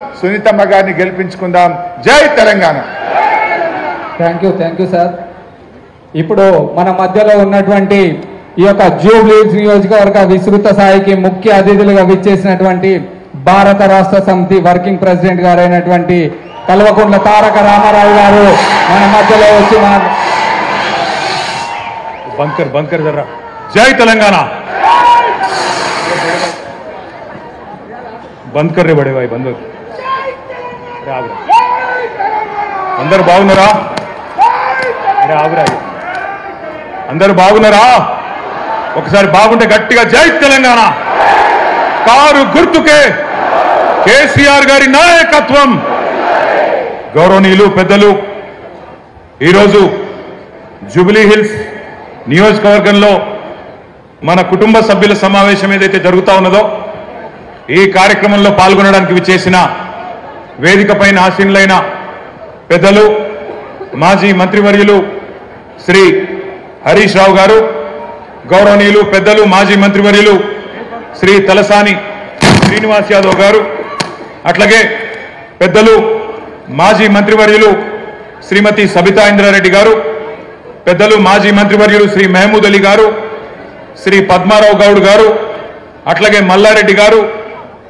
సునీతమ్మ గారిని గెలిపించుకుందాం. జై తెలంగాణ. Thank you sir. ఇప్పుడు మన మధ్యలో ఉన్నటువంటి ఈ యొక్క జూబ్లీహిల్స్ నియోజకవర్గ విస్తృత స్థాయికి ముఖ్య అతిథులుగా విచ్చేసినటువంటి భారత రాష్ట్ర సమితి వర్కింగ్ ప్రెసిడెంట్ గారైనటువంటి కల్వకుంట్ల తారక రామారావు గారు మన మధ్యలో వచ్చి బంకర్ జర్రా. జై తెలంగాణ. బంద్ కర్రే బడే భాయ్ బంద్. అందరు బాగున్నారా? ఆగురా. అందరు బాగున్నారా? ఒకసారి బాగుంటే గట్టిగా జై తెలంగాణ. కారు గుర్తుకే కేసీఆర్ గారి నాయకత్వం. గౌరవనీయులు పెద్దలు, ఈరోజు జూబ్లీహిల్స్ నియోజకవర్గంలో మన కుటుంబ సభ్యుల సమావేశం ఏదైతే జరుగుతా ఉన్నదో ఈ కార్యక్రమంలో పాల్గొనడానికి విచ్చేసిన వేదిక పైన ఆసీనులైన పెద్దలు, మాజీ మంత్రివర్యులు శ్రీ హరీష్ రావు గారు, గౌరవనీయులు పెద్దలు మాజీ మంత్రివర్యులు శ్రీ తలసాని శ్రీనివాస్ యాదవ్ గారు, అట్లాగే పెద్దలు మాజీ మంత్రివర్యులు శ్రీమతి సబితా ఇంద్రారెడ్డి గారు, పెద్దలు మాజీ మంత్రివర్యులు శ్రీ మహమూద్ అలీ గారు, శ్రీ పద్మారావు గౌడ్ గారు, అట్లాగే మల్లారెడ్డి గారు,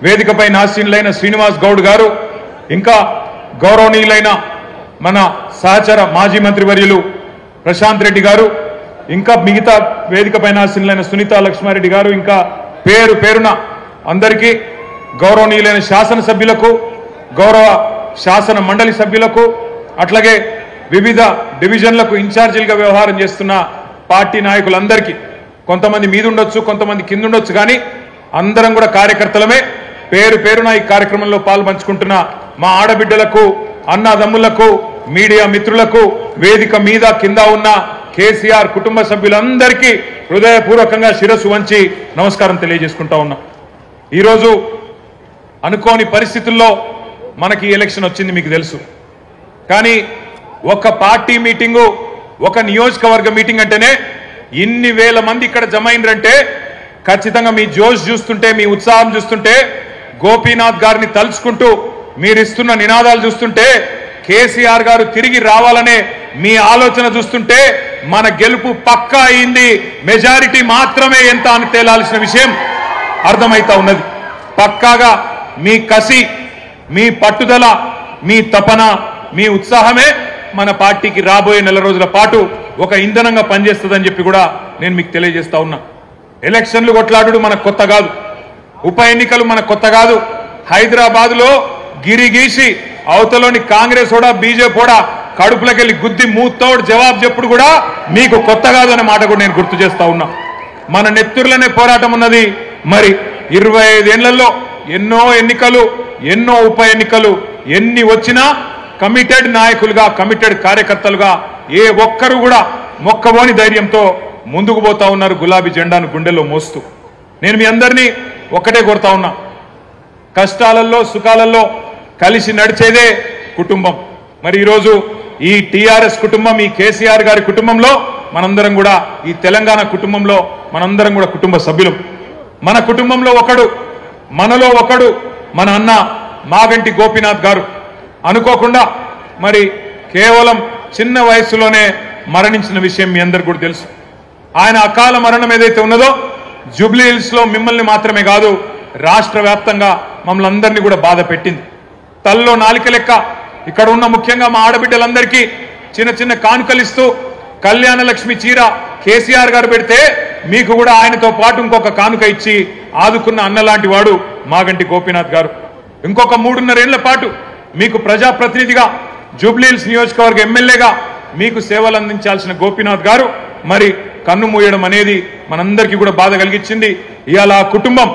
వేదికపై ఆసీనులైన శ్రీనివాస్ గౌడ్ గారు, ఇంకా గౌరవనీయులైన మన సహచర మాజీ మంత్రివర్యులు ప్రశాంత్ రెడ్డి గారు, ఇంకా మిగతా వేదికపై ఆసీనులైన సునీత లక్ష్మారెడ్డి గారు, ఇంకా పేరు పేరున అందరికీ గౌరవనీయులైన శాసనసభ్యులకు, గౌరవ శాసన మండలి సభ్యులకు, అట్లాగే వివిధ డివిజన్లకు ఇన్ఛార్జీలుగా వ్యవహారం చేస్తున్న పార్టీ నాయకులందరికీ, కొంతమంది మీదుండొచ్చు కొంతమంది కిందుండొచ్చు కానీ అందరం కూడా కార్యకర్తలమే. పేరు పేరున ఈ కార్యక్రమంలో పాల్పంచుకుంటున్న మా ఆడబిడ్డలకు, అన్నదమ్ములకు, మీడియా మిత్రులకు, వేదిక మీద కింద ఉన్న కేసీఆర్ కుటుంబ సభ్యులందరికీ హృదయపూర్వకంగా శిరస్సు వంచి నమస్కారం తెలియజేసుకుంటా ఉన్నా. ఈరోజు అనుకోని పరిస్థితుల్లో మనకి ఎలక్షన్ వచ్చింది, మీకు తెలుసు. కానీ ఒక పార్టీ మీటింగు, ఒక నియోజకవర్గ మీటింగ్ అంటేనే ఇన్ని వేల మంది ఇక్కడ జమ అయినరంటే ఖచ్చితంగా మీ జోష్ చూస్తుంటే, మీ ఉత్సాహం చూస్తుంటే, గోపీనాథ్ గారిని తలుచుకుంటూ మీరు ఇస్తున్న నినాదాలు చూస్తుంటే, కేసీఆర్ గారు తిరిగి రావాలనే మీ ఆలోచన చూస్తుంటే మన గెలుపు పక్కా అయింది. మెజారిటీ మాత్రమే ఎంత అని తేలాల్సిన విషయం అర్థమైతా ఉన్నది. పక్కాగా మీ కసి, మీ పట్టుదల, మీ తపన, మీ ఉత్సాహమే మన పార్టీకి రాబోయే నెల రోజుల పాటు ఒక ఇంధనంగా పనిచేస్తుందని చెప్పి కూడా నేను మీకు తెలియజేస్తా ఉన్నా. ఎలక్షన్లు కొట్లాడు మనకు కొత్త కాదు, ఉప ఎన్నికలు మనకు కొత్త కాదు. హైదరాబాద్లో గిరిగీసి అవతలోని కాంగ్రెస్ కూడా బీజేపీ కూడా కడుపులకెళ్ళి గుద్ది మూతోడు జవాబు చెప్పుడు కూడా మీకు కొత్త కాదు అనే మాట కూడా నేను గుర్తు చేస్తా ఉన్నా. మన నెత్తుర్లనే పోరాటం ఉన్నది. మరి 25 ఏళ్లలో ఎన్నో ఎన్నికలు, ఎన్నో ఉప ఎన్నికలు, ఎన్ని వచ్చినా కమిటెడ్ నాయకులుగా, కమిటెడ్ కార్యకర్తలుగా ఏ ఒక్కరు కూడా మొక్కబోని ధైర్యంతో ముందుకు పోతా ఉన్నారు, గులాబీ జెండాను గుండెల్లో మోస్తూ. నేను మీ అందరినీ ఒక్కటే కోరుతా ఉన్నా, కష్టాలలో సుఖాలలో కలిసి నడిచేదే కుటుంబం. మరి ఈరోజు ఈ టీఆర్ఎస్ కుటుంబం, ఈ కేసీఆర్ గారి కుటుంబంలో మనందరం కూడా, ఈ తెలంగాణ కుటుంబంలో మనందరం కూడా కుటుంబ సభ్యులు. మన కుటుంబంలో ఒకడు, మనలో ఒకడు మన అన్న మాగంటి గోపీనాథ్ గారు అనుకోకుండా మరి కేవలం చిన్న వయసులోనే మరణించిన విషయం మీ అందరికీ కూడా తెలుసు. ఆయన అకాల మరణం ఏదైతే ఉన్నదో జూబ్లీహిల్స్ లో మిమ్మల్ని మాత్రమే కాదు, రాష్ట్ర వ్యాప్తంగా మమ్మల్ని అందరినీ కూడా బాధ పెట్టింది. తల్లో నాలిక లెక్క ఇక్కడ ఉన్న ముఖ్యంగా మా ఆడబిడ్డలందరికీ చిన్న చిన్న కానుకలిస్తూ కళ్యాణ లక్ష్మి చీర కేసీఆర్ గారు పెడితే మీకు కూడా ఆయనతో పాటు ఇంకొక కానుక ఇచ్చి ఆదుకున్న అన్నలాంటి వాడు మాగంటి గోపీనాథ్ గారు. ఇంకొక 3.5 ఏళ్ల పాటు మీకు ప్రజాప్రతినిధిగా, జూబ్లీహిల్స్ నియోజకవర్గ ఎమ్మెల్యేగా మీకు సేవలు అందించాల్సిన గోపీనాథ్ గారు మరి కన్ను మూయడం అనేది మనందరికీ కూడా బాధ కలిగించింది. ఇవాళ ఆ కుటుంబం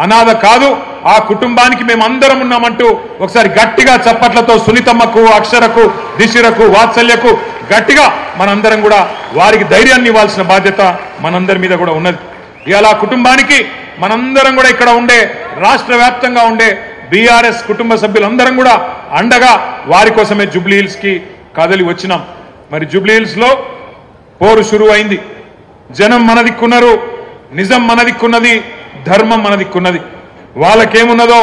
అనాథ కాదు, ఆ కుటుంబానికి మేమందరం ఉన్నామంటూ ఒకసారి గట్టిగా చప్పట్లతో సునీతమ్మకు, అక్షరకు, దిశిరకు, వాత్సల్యకు గట్టిగా మనందరం కూడా వారికి ధైర్యాన్ని ఇవ్వాల్సిన బాధ్యత మనందరి మీద కూడా ఉన్నది. ఇవాళ ఆ కుటుంబానికి మనందరం కూడా ఇక్కడ ఉండే, రాష్ట్ర వ్యాప్తంగా ఉండే బీఆర్ఎస్ కుటుంబ సభ్యులందరం కూడా అండగా వారి కోసమే జూబ్లీహిల్స్ కి కదలి వచ్చినాం. మరి జూబ్లీహిల్స్ లో పోరు షురు అయింది. జనం మన దిక్కున్నారు, నిజం మన దిక్కున్నది, ధర్మం మన దిక్కున్నది. వాళ్ళకేమున్నదో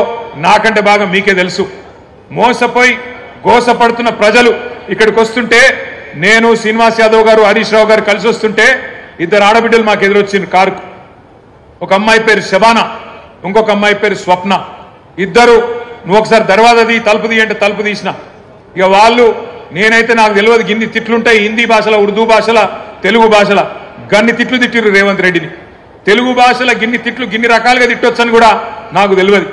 నాకంటే బాగా మీకే తెలుసు. మోసపోయి గోసపడుతున్న ప్రజలు ఇక్కడికి వస్తుంటే నేను శ్రీనివాస్ యాదవ్ గారు హరీష్ రావు గారు కలిసి వస్తుంటే ఇద్దరు ఆడబిడ్డలు మాకు ఎదురొచ్చింది కారుకు. ఒక అమ్మాయి పేరు శబానా, ఇంకొక అమ్మాయి పేరు స్వప్న. ఇద్దరు నువ్వు ఒకసారి దర్వాజా తీ తలుపు తీ అంటే తలుపు తీసిన. ఇక వాళ్ళు నేనైతే నాకు తెలియదు గిన్ని తిట్లుంటాయి హిందీ భాషల ఉర్దూ భాషల తెలుగు భాషల గన్ని తిట్లు తిట్టిరు రేవంత్ రెడ్డిని. తెలుగు భాషల గిన్ని తిట్లు గిన్ని రకాలుగా తిట్టొచ్చని కూడా నాకు తెలియదు.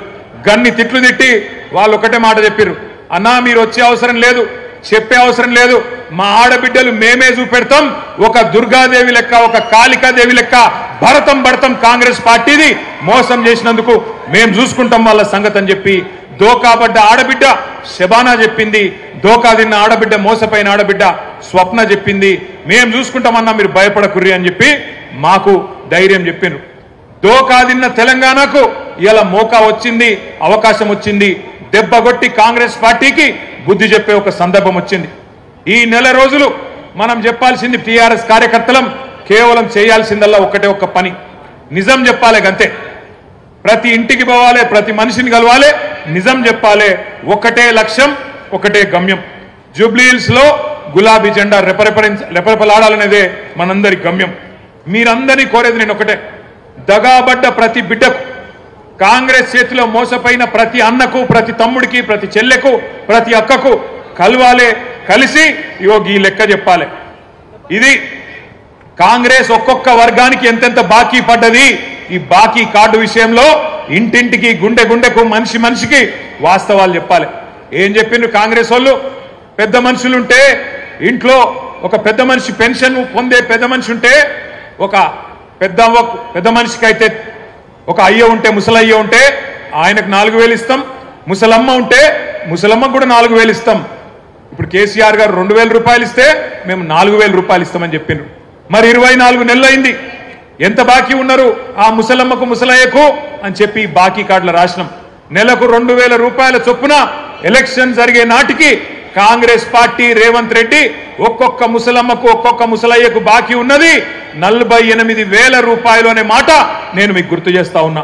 గన్ని తిట్లు తిట్టి వాళ్ళు ఒకటే మాట చెప్పారు, అన్నా మీరు వచ్చే అవసరం లేదు, చెప్పే అవసరం లేదు, మా ఆడబిడ్డలు మేమే చూపెడతాం, ఒక దుర్గాదేవి లెక్క ఒక కాళికాదేవి లెక్క భరతం భరతం కాంగ్రెస్ పార్టీది మోసం చేసినందుకు మేము చూసుకుంటాం వాళ్ళ సంగతి అని చెప్పి దోకాబడ్డ ఆడబిడ్డ శబానా చెప్పింది, దోకా తిన్న ఆడబిడ్డ మోసపోయిన ఆడబిడ్డ స్వప్న చెప్పింది, మేము చూసుకుంటామన్నా మీరు భయపడకుర్రి అని చెప్పి మాకు ధైర్యం చెప్పిండ్రు. దోకా తిన్న తెలంగాణకు ఇలా మోకా వచ్చింది, అవకాశం వచ్చింది, దెబ్బగొట్టి కాంగ్రెస్ పార్టీకి బుద్ధి చెప్పే ఒక సందర్భం వచ్చింది. ఈ నెల రోజులు మనం చెప్పాల్సింది టీఆర్ఎస్ కార్యకర్తలం కేవలం చేయాల్సిందల్లా ఒకటే ఒక్క పని, నిజం చెప్పాలి గంతే. ప్రతి ఇంటికి పోవాలి, ప్రతి మనిషిని కలవాలి, నిజం చెప్పాలి. ఒకటే లక్ష్యం, ఒకటే గమ్యం. జూబ్లీ హిల్స్ లో గులాబీ జెండా రెపరెపలాడాలనేదే మనందరి గమ్యం. మీరందరినీ కోరేది నేను ఒకటే, దగాబడ్డ ప్రతి బిడ్డకు, కాంగ్రెస్ చేతిలో మోసపోయిన ప్రతి అన్నకు, ప్రతి తమ్ముడికి, ప్రతి చెల్లెకు, ప్రతి అక్కకు కలవాలే, కలిసి ఇగో ఈ లెక్క చెప్పాలి. ఇది కాంగ్రెస్ ఒక్కొక్క వర్గానికి ఎంతెంత బాకీ పడ్డది, ఈ బాకీ కార్డు విషయంలో ఇంటింటికి గుండె గుండెకు మనిషి మనిషికి వాస్తవాలు చెప్పాలి. ఏం చెప్పిండ్రు కాంగ్రెస్ వాళ్ళు, పెద్ద మనుషులుంటే ఇంట్లో ఒక పెద్ద మనిషి పెన్షన్ పొందే పెద్ద మనిషి ఉంటే, ఒక పెద్ద మనిషికి అయితే ఒక అయ్య ఉంటే, ముసలయ్య ఉంటే ఆయనకు 4,000 ఇస్తాం, ముసలమ్మ ఉంటే ముసలమ్మకు కూడా 4,000 ఇస్తాం. ఇప్పుడు కేసీఆర్ గారు 2,000 రూపాయలు ఇస్తే మేము 4,000 రూపాయలు ఇస్తామని చెప్పిండ్రు. మరి 24 నెలలు అయింది, ఎంత బాకీ ఉన్నారు ఆ ముసలమ్మకు ముసలయ్యకు అని చెప్పి బాకీ కార్డుల రాసినాం. నెలకు 2,000 రూపాయల చొప్పున ఎలక్షన్ జరిగే నాటికి కాంగ్రెస్ పార్టీ రేవంత్ రెడ్డి ఒక్కొక్క ముసలమ్మకు ఒక్కొక్క ముసలయ్యకు బాకీ ఉన్నది 48,000 రూపాయలు అనే మాట నేను మీకు గుర్తు చేస్తా ఉన్నా.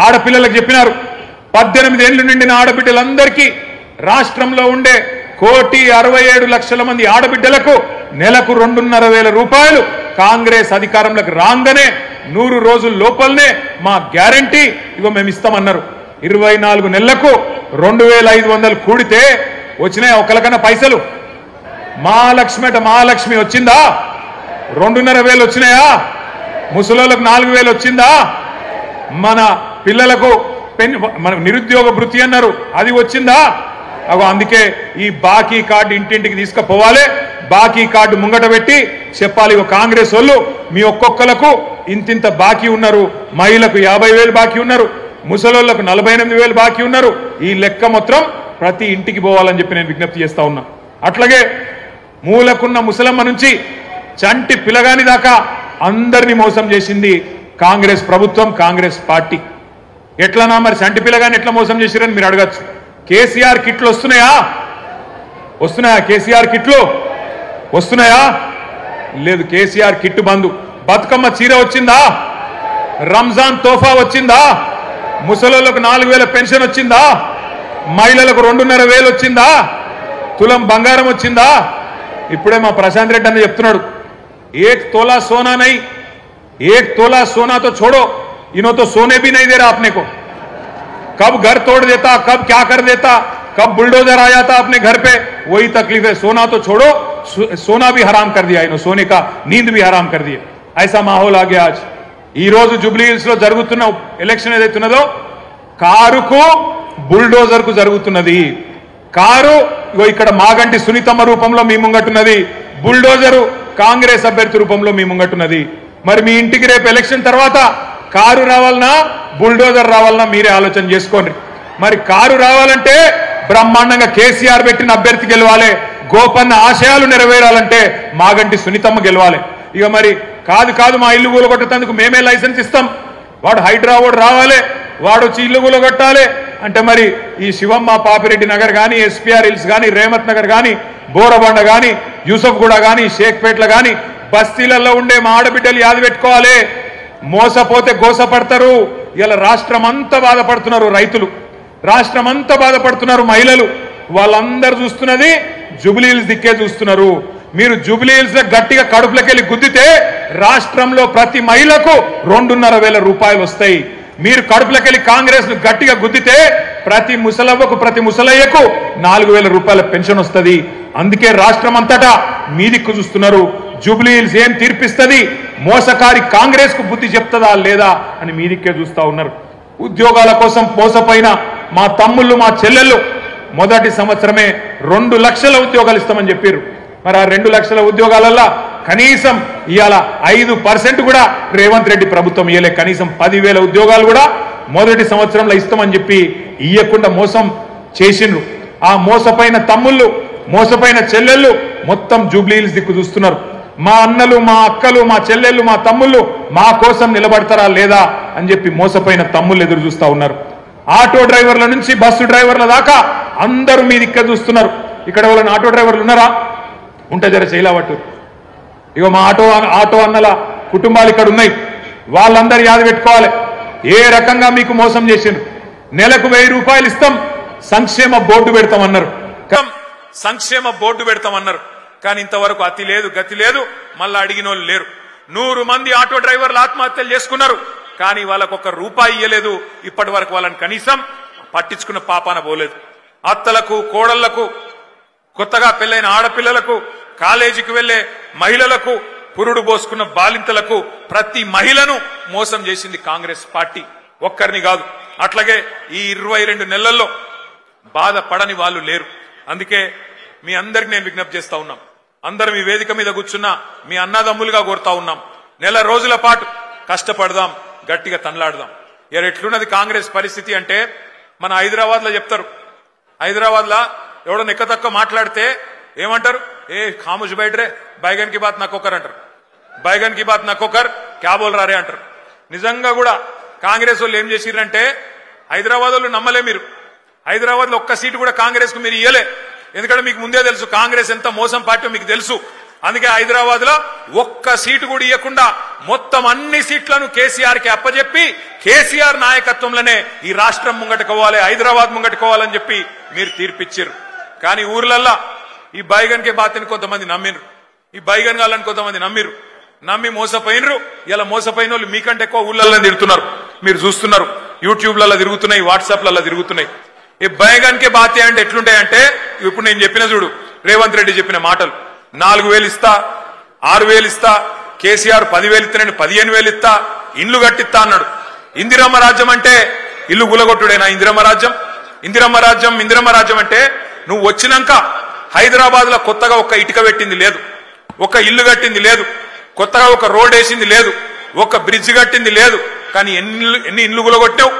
ఆడపిల్లలకు చెప్పినారు, 18 ఏళ్లు నిండిన ఆడబిడ్డలందరికీ రాష్ట్రంలో ఉండే 1,67,00,000 మంది ఆడబిడ్డలకు నెలకు 2,500 రూపాయలు కాంగ్రెస్ అధికారంలోకి రాగానే 100 రోజుల లోపలనే మా గ్యారంటీ ఇగో మేము ఇస్తామన్నారు. 24 నెలలకు 2,500 కూడితే వచ్చినాయి ఒకరికన్నా పైసలు? మహాలక్ష్మి వచ్చిందా? 2,500 వచ్చినాయా? ముసలోళ్ళకు 4,000 వచ్చిందా? మన పిల్లలకు మన నిరుద్యోగ భృతి అన్నారు, అది వచ్చిందా? అగో అందుకే ఈ బాకీ కార్డు ఇంటింటికి తీసుకుపోవాలి, బాకీ కార్డు ముంగట పెట్టి చెప్పాలి, కాంగ్రెస్ వాళ్ళు మీ ఒక్కొక్కలకు ఇంతింత బాకీ ఉన్నారు, మహిళలకు 50,000 బాకీ ఉన్నారు, ముసలోళ్లకు 48,000 బాకీ ఉన్నారు, ఈ లెక్క మొత్తం ప్రతి ఇంటికి పోవాలని చెప్పి నేను విజ్ఞప్తి చేస్తా ఉన్నా. అట్లాగే మూలకున్న ముసలమ్మ నుంచి చంటి పిల్లగాని దాకా అందరినీ మోసం చేసింది కాంగ్రెస్ ప్రభుత్వం, కాంగ్రెస్ పార్టీ. ఎట్లనా మరి చంటి పిల్లగాని ఎట్లా మోసం చేసిరని మీరు అడగచ్చు. కేసీఆర్ కిట్లు వస్తున్నాయా? కేసీఆర్ కిట్లు వస్తున్నాయా? లేదు, కేసీఆర్ కిట్ బంధు. బతుకమ్మ చీర వచ్చిందా? రంజాన్ తోఫా వచ్చిందా? ముసలోళ్ళకు 4,000 పెన్షన్ వచ్చిందా? మహిళలకు 2,500 వచ్చిందా? తులం బంగారం వచ్చిందా? ఇప్పుడే మా ప్రశాంత్ రెడ్డి అన్న చెప్తున్నాడు, 1 तोला सोना नहीं, 1 तोला सोना तो छोड़ो, इन्हों तो सोने भी नहीं दे रहा अपने को. कब घर तोड़ देता, कब क्या कर देता, कब बुलडोजर आ जाता अपने घर पे, वही तकलीफ है. सोना तो छोड़ो, सोना भी हराम कर दिया इन्होंने, सोने का नींद भी हराम कर दिए. ऐसा माहौल आ गया आज. ఈ రోజు జూబ్లీ హిల్స్ లో జరుగుతున్న ఎలక్షన్ ఏదైతున్నదో కారుకు బుల్డోజర్ కు జరుగుతున్నది. కారు ఇక్కడ మాగంటి సునీతమ్మ రూపంలో మీ ముంగట్టున్నది, బుల్డోజరు కాంగ్రెస్ అభ్యర్థి రూపంలో మీ ముంగట్టున్నది. మరి మీ ఇంటికి రేపు ఎలక్షన్ తర్వాత కారు రావాలన్నా బుల్డోజర్ రావాలన్నా మీరే ఆలోచన చేసుకోండి. మరి కారు రావాలంటే బ్రహ్మాండంగా కేసీఆర్ పెట్టిన అభ్యర్థి గెలవాలి, గోపన్న ఆశయాలు నెరవేరాలంటే మాగంటి సునీతమ్మ గెలవాలి. ఇక మరి కాదు మా ఇల్లు కూలగొట్టేందుకు మేమే లైసెన్స్ ఇస్తాం, వాడు హైదరాబాద్ రావాలి, వాడు వచ్చి ఇల్లు కూలగొట్టాలి అంటే మరి ఈ శివమ్మ పాపిరెడ్డి నగర్ కానీ, ఎస్పీఆర్ హిల్స్ కానీ, రేమత్ నగర్ కానీ, బోరబండ కానీ, యూసఫ్గూడ కానీ, షేక్పేట్ల కానీ బస్తీలలో ఉండే మా ఆడబిడ్డలు యాది పెట్టుకోవాలి. మోసపోతే గోసపడతారు. ఇలా రాష్ట్రం అంతా బాధపడుతున్నారు రైతులు, రాష్ట్రం అంతా బాధపడుతున్నారు మహిళలు. వాళ్ళందరూ చూస్తున్నది జూబ్లీహిల్స్ దిక్కే చూస్తున్నారు. మీరు జూబ్లీహిల్స్ గట్టిగా కడుపులకెళ్ళి గుద్దితే రాష్ట్రంలో ప్రతి మహిళకు 2,500 రూపాయలు వస్తాయి. మీరు కడుపులకెళ్ళి కాంగ్రెస్ ను గట్టిగా గుద్దితే ప్రతి ముసలవ్వకు ప్రతి ముసలయ్యకు 4,000 రూపాయల పెన్షన్ వస్తుంది. అందుకే రాష్ట్రం అంతటా మీ దిక్కు చూస్తున్నారు. జూబ్లీహిల్స్ ఏం తీర్పిస్తుంది, మోసకారి కాంగ్రెస్ కు బుద్ధి చెప్తుందా లేదా అని మీ దిక్కే చూస్తా ఉన్నారు. ఉద్యోగాల కోసం మోసపోయిన మా తమ్ముళ్ళు మా చెల్లెళ్ళు మొదటి సంవత్సరమే 2 లక్షల ఉద్యోగాలు ఇస్తామని చెప్పారు. మరి ఆ 2 లక్షల ఉద్యోగాలల్లో కనీసం ఇవాళ 5% కూడా రేవంత్ రెడ్డి ప్రభుత్వం ఇయ్యలే. కనీసం 10,000 ఉద్యోగాలు కూడా మొదటి సంవత్సరంలో ఇస్తామని చెప్పి ఇయ్యకుండా మోసం చేసిండ్రు. ఆ మోసపోయిన తమ్ముళ్ళు మోసపోయిన చెల్లెళ్ళు మొత్తం జూబ్లీహిల్స్ దిక్కు చూస్తున్నారు. మా అన్నలు మా అక్కలు మా చెల్లెళ్ళు మా తమ్ముళ్ళు మా కోసం నిలబడతారా లేదా అని చెప్పి మోసపోయిన తమ్ముళ్ళు ఎదురు చూస్తా ఉన్నారు. ఆటో డ్రైవర్ల నుంచి బస్సు డ్రైవర్ల దాకా అందరూ మీ దిక్కు చూస్తున్నారు. ఇక్కడ వాళ్ళని ఆటో డ్రైవర్లు ఉన్నారా? ఉంటే జర చేయలేవట్టు. ఇగో మా ఆటో అన్నల కుటుంబాలు ఇక్కడ ఉన్నాయి. వాళ్ళందరూ యాద పెట్టుకోవాలి ఏ రకంగా మీకు మోసం చేసిండ్రు. నెలకు 1000 రూపాయలు ఇస్తాం, సంక్షేమ బోర్డు పెడతామన్నారు. సంక్షేమ బోర్డు పెడతామన్నారు. కానీ ఇంతవరకు అతి లేదు గతి లేదు. మళ్ళా అడిగిన వాళ్ళు లేరు. 100 మంది ఆటో డ్రైవర్లు ఆత్మహత్యలు చేసుకున్నారు. కానీ వాళ్ళకు ఒక్క రూపాయి ఇయ్యలేదు. ఇప్పటి వరకు వాళ్ళని కనీసం పట్టించుకున్న పాపాన పోలేదు. అత్తలకు కోడళ్లకు కొత్తగా పెళ్లైన ఆడపిల్లలకు కాలేజీకి వెళ్లే మహిళలకు పురుడు పోసుకున్న బాలింతలకు ప్రతి మహిళను మోసం చేసింది కాంగ్రెస్ పార్టీ. ఒక్కరిని కాదు. అట్లాగే ఈ 22 నెలల్లో బాధపడని వాళ్ళు లేరు. అందుకే మీ అందరికి నేను విజ్ఞప్తి చేస్తా ఉన్నాం. అందరం ఈ వేదిక మీద కూర్చున్నా మీ అన్నదమ్ములుగా కోరుతా ఉన్నాం. నెల రోజుల పాటు కష్టపడదాం, గట్టిగా తనలాడదాం. ఎట్లున్నది కాంగ్రెస్ పరిస్థితి అంటే మన హైదరాబాద్ లో చెప్తారు. హైదరాబాద్ లో ఎవడో నెక్కతక్క మాట్లాడితే ఏమంటారు? ఏ ఖాముష్ బయటరే బైగన్ కి బాత్ నక్కొకర్ అంటారు. బైగన్ కి బాత్ నక్కొకర్ క్యా బోల్ రారే అంటారు. నిజంగా కూడా కాంగ్రెస్ వాళ్ళు ఏం చేసిరంటే హైదరాబాద్ వాళ్ళు నమ్మలే. మీరు హైదరాబాద్ లో ఒక్క సీటు కూడా కాంగ్రెస్ కు మీరు ఇయ్యలే. ఎందుకంటే మీకు ముందే తెలుసు కాంగ్రెస్ ఎంత మోసం పార్టీ మీకు తెలుసు. అందుకే హైదరాబాద్ లో ఒక్క సీటు కూడా ఇవ్వకుండా మొత్తం అన్ని సీట్లను కేసీఆర్ కి అప్పచెప్పి కేసీఆర్ నాయకత్వంలోనే ఈ రాష్ట్రం ముంగట్టుకోవాలి, హైదరాబాద్ ముంగట్టుకోవాలని చెప్పి మీరు తీర్పిచ్చారు. కానీ ఊర్లల్లా ఈ బైగన్ కే బాతిని కొంతమంది నమ్మినరు, ఈ బైగన్ గాళ్ళని కొంతమంది నమ్మిరు. నమ్మి మోసపోయినరు. ఇలా మోసపోయిన వాళ్ళు మీకంటే ఎక్కువ ఊళ్ళల్లో తిరుగుతున్నారు. మీరు చూస్తున్నారు, యూట్యూబ్లలో తిరుగుతున్నాయి, వాట్సాప్లలో తిరుగుతున్నాయి. ఈ బైగన్ కే బాతి అంటే ఎట్లుంటాయంటే ఇప్పుడు నేను చెప్పిన చూడు, రేవంత్ రెడ్డి చెప్పిన మాటలు 4,000 ఇస్తా, 6,000 ఇస్తా, కేసీఆర్ 10,000 ఇస్తా, నేను 15,000 ఇస్తా, ఇండ్లు కట్టిస్తా అన్నాడు. ఇందిరమ్మ రాజ్యం అంటే ఇల్లు గులగొట్టుడేనా? ఇందిరమ్మ రాజ్యం ఇందిరమ్మ రాజ్యం ఇందిరమ్మ రాజ్యం అంటే నువ్వు వచ్చినాక హైదరాబాద్ లో కొత్తగా ఒక్క ఇటుక పెట్టింది లేదు, ఒక్క ఇల్లు కట్టింది లేదు, కొత్తగా ఒక రోడ్ వేసింది లేదు, ఒక్క బ్రిడ్జ్ కట్టింది లేదు. కానీ ఎన్ని ఇండ్లు గులగొట్టావు?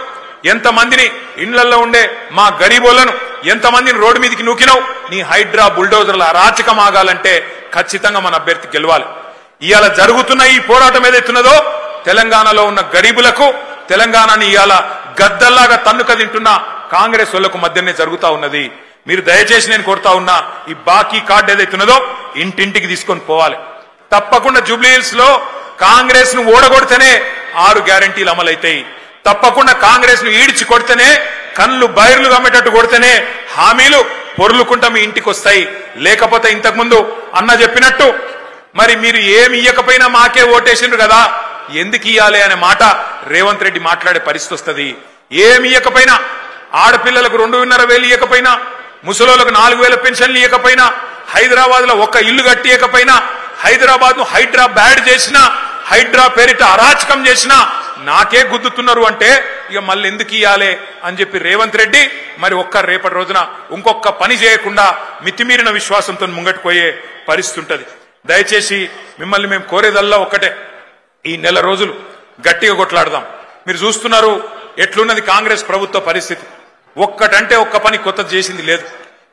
ఎంతమందిని ఇండ్లలో ఉండే మా గరీబోళ్లను ఎంతమందిని రోడ్డు మీదకి నూకినావు? నీ హైడ్రా బుల్డోజర్ల అరాచకం ఆగాలంటే ఖచ్చితంగా మన అభ్యర్థి గెలవాలి. ఇవాళ జరుగుతున్న ఈ పోరాటం ఏదైతున్నదో తెలంగాణలో ఉన్న గరీబులకు, తెలంగాణని ఇవాళ గద్దల్లాగా తన్నుక తింటున్న కాంగ్రెస్ వాళ్లకు మధ్యనే జరుగుతా ఉన్నది. మీరు దయచేసి నేను కోరుతా ఉన్నా, ఈ బాకీ కార్డు ఏదైతున్నదో ఇంటింటికి తీసుకొని పోవాలి. తప్పకుండా జూబ్లీహిల్స్ లో కాంగ్రెస్ ను ఓడగొడితేనే 6 గ్యారంటీలు అమలైతాయి. తప్పకుండా కాంగ్రెస్ ను ఈడ్చి కొడితేనే, కళ్ళు బైర్లు గమ్మేటట్టు కొడితేనే హామీలు పొర్లుకుంటా మీ ఇంటికి వస్తాయి. లేకపోతే ఇంతకుముందు అన్న చెప్పినట్టు మరి మీరు ఏమి ఇయ్యకపోయినా మాకే ఓటేసిండ్రు కదా, ఎందుకు ఇయ్యాలి అనే మాట రేవంత్ రెడ్డి మాట్లాడే పరిస్థితి వస్తుంది. ఏమి ఇయ్యకపోయినా, ఆడపిల్లలకు 2,500 ఇయ్యకపోయినా, ముసలోళ్లకు 4,000 పెన్షన్లు ఇయ్యకపోయినా, హైదరాబాద్ లో ఒక్క ఇల్లు కట్టియకపోయినా, హైదరాబాద్ ను హైడ్రా బ్యాడ్ చేసినా, హైడ్రా పేరిట అరాచకం చేసినా నాకే గుద్దుతున్నారు అంటే ఇక మళ్ళీ ఎందుకు ఇయ్యాలి అని చెప్పి రేవంత్ రెడ్డి మరి రేపటి రోజున ఇంకొక పని చేయకుండా మితిమీరిన విశ్వాసంతో ముంగట్టుపోయే పరిస్థితి ఉంటది. దయచేసి మిమ్మల్ని మేము కోరేదల్లా ఒక్కటే, ఈ నెల రోజులు గట్టిగా కొట్లాడదాం. మీరు చూస్తున్నారు ఎట్లున్నది కాంగ్రెస్ ప్రభుత్వ పరిస్థితి. ఒక్కటంటే ఒక్క పని కొత్త చేసింది లేదు.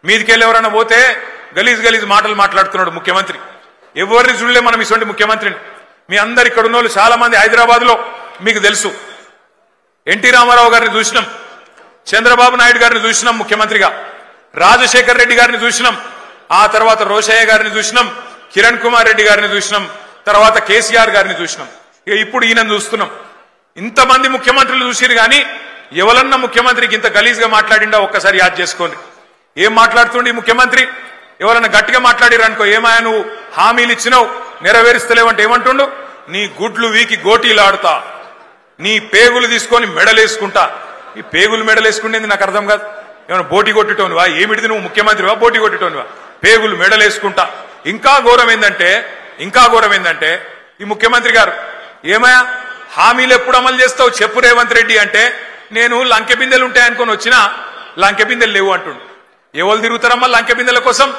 మీదికెళ్ళి ఎవరైనా పోతే గలీజ్ మాటలు మాట్లాడుతున్నాడు ముఖ్యమంత్రి. ఎవరిని చూడలే మనం ఇటువంటి ముఖ్యమంత్రిని. మీ అందరు ఇక్కడ ఉన్న వాళ్ళు చాలా మంది హైదరాబాద్ లో మీకు తెలుసు, ఎన్టీ రామారావు గారిని చూసినాం, చంద్రబాబు నాయుడు గారిని చూసినాం ముఖ్యమంత్రిగా, రాజశేఖర్ రెడ్డి గారిని చూసినాం, ఆ తర్వాత రోషయ్య గారిని చూసినాం, కిరణ్ కుమార్ రెడ్డి గారిని చూసినాం, తర్వాత కేసీఆర్ గారిని చూసినాం. ఇప్పుడు ఈయన చూస్తున్నాం. ఇంతమంది ముఖ్యమంత్రులు చూసిరు కానీ ఎవరన్నా ముఖ్యమంత్రికి ఇంత గలీజ్గా మాట్లాడిండా ఒక్కసారి యాద్ చేసుకోండి. ఏం మాట్లాడుతుండి ముఖ్యమంత్రి? ఎవరైనా గట్టిగా మాట్లాడిరనుకో, ఏమాయా నువ్వు హామీలు ఇచ్చినావు నెరవేరుస్తలేవంటే ఏమంటుండు? నీ గుడ్లు వీకి గోటీలాడుతా, నీ పేగులు తీసుకొని మెడలేసుకుంటా. ఈ పేగులు మెడలేసుకునేది నాకు అర్థం కాదు. ఏమైనా బోటి కొట్టేటోనివా? ఏమిటిది నువ్వు ముఖ్యమంత్రివా? బోటి కొట్టేటోనివా? పేగులు మెడలేసుకుంటా. ఇంకా ఘోరం ఏందంటే ఈ ముఖ్యమంత్రి గారు ఏమయ్యా హామీలు ఎప్పుడు అమలు చేస్తావు చెప్పు రేవంత్ రెడ్డి అంటే, నేను లంకె బిందెలు ఉంటాయనుకొని వచ్చినా లంకె బిందెలు లేవు అంటుండు. ఎవరు తిరుగుతారమ్మా లంకె బిందెల కోసం?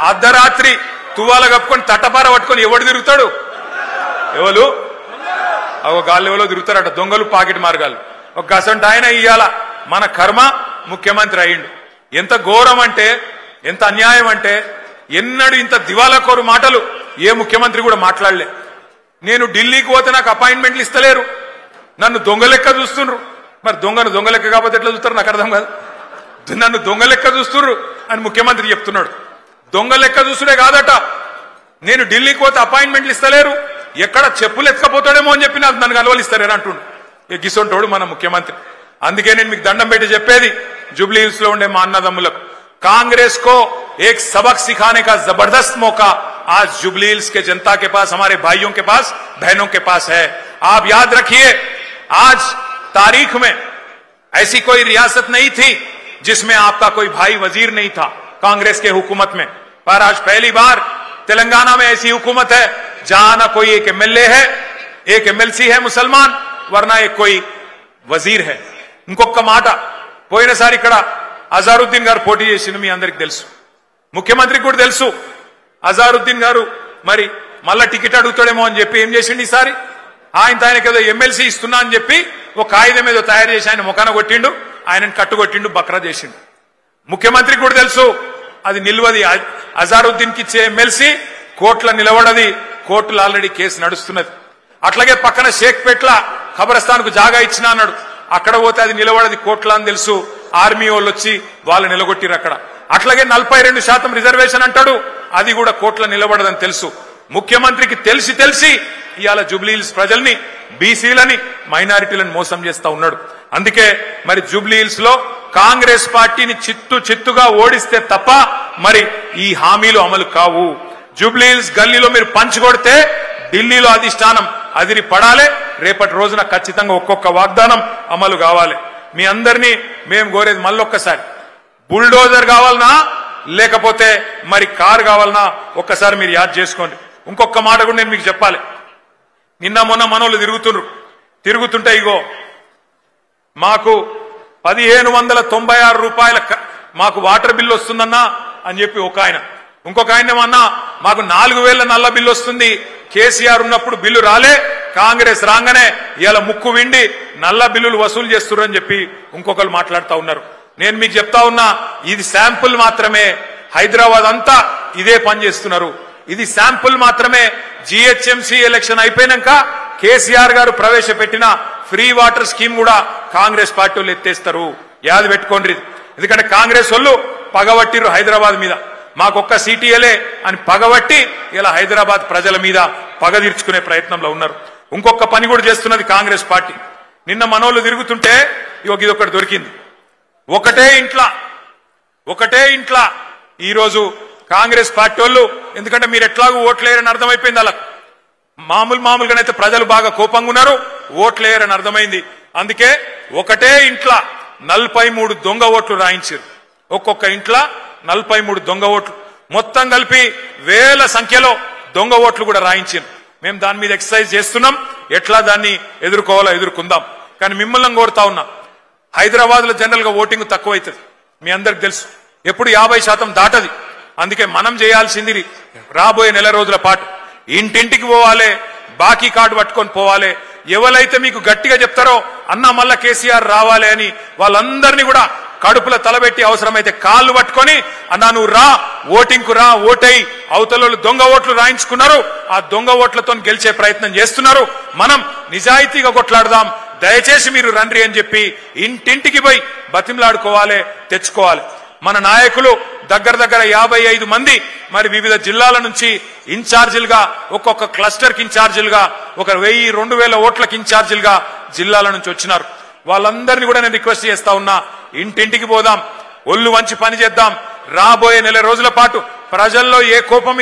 అర్ధరాత్రి తువాల కప్పుకొని తట్టపార పట్టుకొని ఎవడు తిరుగుతాడు? ఎవరు గాళ్ళు ఎవరో తిరుగుతారట, దొంగలు పాకెట్ మార్గాలు. ఒక గసంట ఆయన ఇయ్యాల మన కర్మ ముఖ్యమంత్రి అయ్యిండు. ఎంత ఘోరం అంటే, ఎంత అన్యాయం అంటే, ఎన్నడూ ఇంత దివాలాకోరు మాటలు ఏ ముఖ్యమంత్రి కూడా మాట్లాడలే. నేను ఢిల్లీకి పోతే నాకు అపాయింట్మెంట్లు ఇస్తలేరు, నన్ను దొంగ లెక్క చూస్తుండ్రు. మరి దొంగ లెక్క కాకపోతే ఎట్లా చూస్తారు నాకు అర్థం కాదు. నన్ను దొంగ లెక్క చూస్తుండ్రు అని ముఖ్యమంత్రి చెప్తున్నాడు. దొంగ లెక్క చూస్తుడే కాదట, నేను ఢిల్లీకి పోతే అపాయింట్మెంట్లు ఇస్తలేరు, ఎక్కడ చెప్పులు ఎత్తుకపోతాడేమో అని చెప్పి నన్ను కలవలిస్తారేరా అంటుండు. గిసొంటోడు మన ముఖ్యమంత్రి. అందుకే నేను మీకు దండం పెట్టి చెప్పేది జూబ్లీ హిల్స్ లో ఉండే మా అన్నదమ్ములకు, कांग्रेस को एक सबक सिखाने का जबरदस्त मौका आज जुबली हिल्स के जनता के पास, हमारे भाइयों के पास, बहनों के पास है. आप याद रखिए, आज तारीख में ऐसी कोई रियासत नहीं थी जिसमें आपका कोई भाई वजीर नहीं था कांग्रेस के हुकूमत में, पर आज पहली बार तेलंगाना में ऐसी हुकूमत है जहां ना कोई एक एमएलए है, एक एमएलसी है मुसलमान, वरना एक कोई वजीर है. ఇంకొక మాట, పోయినసారి ఇక్కడ అజారుద్దీన్ గారు పోటీ చేసిండు, మీ అందరికి తెలుసు, ముఖ్యమంత్రికి కూడా తెలుసు. అజారుద్దీన్ గారు మరి మళ్ళా టికెట్ అడుగుతాడేమో అని చెప్పి ఏం చేసిండు ఈసారి, ఆయనకి ఏదో ఎమ్మెల్సీ ఇస్తున్నా అని చెప్పి ఒక కాగితం ఏదో తయారు చేసి ఆయన ముఖాన కొట్టిండు, ఆయనను కట్టుకొట్టిండు, బక్రా చేసిండు. ముఖ్యమంత్రికి కూడా తెలుసు అది నిల్వది, అజారుద్దీన్ కి ఇచ్చే ఎమ్మెల్సీ కోర్టులో నిలబడది, కోర్టులో ఆల్రెడీ కేసు నడుస్తున్నది. అట్లాగే పక్కన షేక్పేట్ల ఖబరస్థాన్ కు జాగా ఇచ్చినా అన్నాడు, అక్కడ పోతే అది నిలబడది కోర్టులో అని తెలుసు, ఆర్మీ వాళ్ళు వచ్చి వాళ్ళు నిలగొట్టిరు అక్కడ. అట్లాగే 42% రిజర్వేషన్ అంటాడు, అది కూడా కోర్టులో నిలబడదని తెలుసు. ముఖ్యమంత్రికి తెలిసి ఇవాళ జూబ్లీ హిల్స్ ప్రజల్ని, బీసీలని, మైనారిటీలను మోసం చేస్తా ఉన్నాడు. అందుకే మరి జూబ్లీ హిల్స్ లో కాంగ్రెస్ పార్టీని చిత్తుగా ఓడిస్తే తప్ప మరి ఈ హామీలు అమలు కావు. జూబ్లీ హిల్స్ గల్లీలో మీరు పంచుకొడితే ఢిల్లీలో అధిష్టానం అదిరి పడాలి. రేపటి రోజున ఖచ్చితంగా ఒక్కొక్క వాగ్దానం అమలు కావాలి. మీ అందరినీ మేము కోరేది మళ్ళొక్కసారి, బుల్డోజర్ కావాలనా లేకపోతే మరి కారు కావాలనా ఒక్కసారి మీరు యాద్ చేసుకోండి. ఇంకొక మాట కూడా నేను మీకు చెప్పాలి. నిన్న మొన్న మనోళ్ళు తిరుగుతుంటే ఇగో మాకు 1596 రూపాయల మాకు వాటర్ బిల్లు వస్తుందన్నా అని చెప్పి ఒక ఆయన, ఇంకొక ఆయన ఏమన్నా మాకు 4000 నల్ల బిల్లు వస్తుంది, కేసీఆర్ ఉన్నప్పుడు బిల్లు రాలే, కాంగ్రెస్ రాగానే ఇవాళ ముక్కు విండి నల్ల బిల్లులు వసూలు చేస్తున్నారని చెప్పి ఇంకొకరు మాట్లాడుతూ ఉన్నారు. నేను మీకు చెప్తా ఉన్నా, ఇది శాంపుల్ మాత్రమే. హైదరాబాద్ అంతా ఇదే పని చేస్తున్నారు, ఇది శాంపుల్ మాత్రమే. జిహెచ్ఎంసీ ఎలక్షన్ అయిపోయినాక కేసీఆర్ గారు ప్రవేశపెట్టిన ఫ్రీ వాటర్ స్కీమ్ కూడా కాంగ్రెస్ పార్టీ వాళ్ళు ఎత్తేస్తారు, యాది పెట్టుకోండి. ఎందుకంటే కాంగ్రెస్ వాళ్ళు పగబట్టిరు హైదరాబాద్ మీద, మాకొక్క సీటీఎలే అని పగబట్టి ఇలా హైదరాబాద్ ప్రజల మీద పగ తీర్చుకునే ప్రయత్నంలో ఉన్నారు. ఇంకొక పని కూడా చేస్తున్నది కాంగ్రెస్ పార్టీ. నిన్న మనోళ్ళు తిరుగుతుంటే ఇదొకటి దొరికింది. ఒకటే ఇంట్లో ఈరోజు కాంగ్రెస్ పార్టీ వాళ్ళు, ఎందుకంటే మీరు ఎట్లాగూ ఓట్లేరని అర్థమైపోయింది అలా, మామూలుగానైతే ప్రజలు బాగా కోపంగా ఉన్నారు, ఓట్లేరని అర్థమైంది. అందుకే ఒకటే ఇంట్లో 43 దొంగ ఓట్లు రాయించారు. ఒక్కొక్క ఇంట్లో 43 దొంగ ఓట్లు, మొత్తం కలిపి వేల సంఖ్యలో దొంగ ఓట్లు కూడా రాయించారు. మేము దాని మీద ఎక్సర్సైజ్ చేస్తున్నాం, ఎట్లా దాన్ని ఎదుర్కోవాలో ఎదుర్కొందాం. కానీ మిమ్మల్ని కోరుతా ఉన్నా, హైదరాబాద్ లో జనరల్ గా ఓటింగ్ తక్కువ అవుతుంది, మీ అందరికి తెలుసు, ఎప్పుడు 50% దాటది. అందుకే మనం చేయాల్సింది రాబోయే నెల రోజుల పాటు ఇంటింటికి పోవాలి, బాకీ కార్డు పట్టుకొని పోవాలి. ఎవరైతే మీకు గట్టిగా చెప్తారో అన్న మళ్ళా కేసీఆర్ రావాలి అని వాళ్ళందరినీ కూడా కడుపులో తలబెట్టి అవసరమైతే కాళ్ళు పట్టుకొని అన్నా నువ్వు రా, ఓటింగ్ కు రా, ఓటై అవతల దొంగ ఓట్లు రాయించుకున్నారు, ఆ దొంగ ఓట్లతో గెలిచే ప్రయత్నం చేస్తున్నారు. మనం నిజాయితీగా కొట్లాడదాం, దయచేసి మీరు రండి అని చెప్పి ఇంటింటికి పోయి బతిమలాడుకోవాలి, తెచ్చుకోవాలి. మన నాయకులు దగ్గర 55 మంది మరి వివిధ జిల్లాల నుంచి ఇన్ఛార్జీలుగా, ఒక్కొక్క క్లస్టర్ కి ఇన్ఛార్జీలుగా, ఒక 1000-2000 ఓట్లకి ఇన్ఛార్జీలుగా జిల్లాల నుంచి వచ్చినారు. వాళ్ళందరినీ కూడా నేను రిక్వెస్ట్ చేస్తా ఉన్నా, ఇంటింటికి పోదాం. ఒళ్ళు వంచి పని చేద్దాం. రాబోయే నెల రోజుల పాటు ప్రజల్లో ఏ కోపం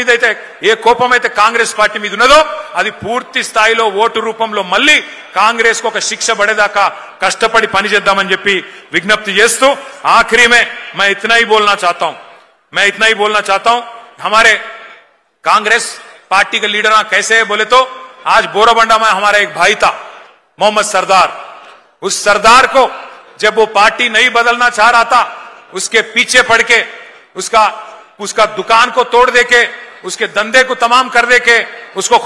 అయితే కాంగ్రెస్ పార్టీ మీద ఉన్నదో అది పూర్తి స్థాయిలో ఓటు రూపంలో మళ్ళీ కాంగ్రెస్ కు ఒక శిక్ష పడేదాకా కష్టపడి పని చేద్దామని చెప్పి విజ్ఞప్తి చేస్తూ आखिरी में मैं इतना ही बोलना चाहता हूं हमारे कांग्रेस पार्टी के लीडर कैसे है बोले तो आज बोराबंडा में हमारा एक भाई था मोहम्मद सरदार. उस सरदार को जब वो पार्टी नहीं बदलना चाह रहा था उसके पीछे पड़ के उसका दुकान को तोड़ देके उसके धंधे को तमाम कर देके उसको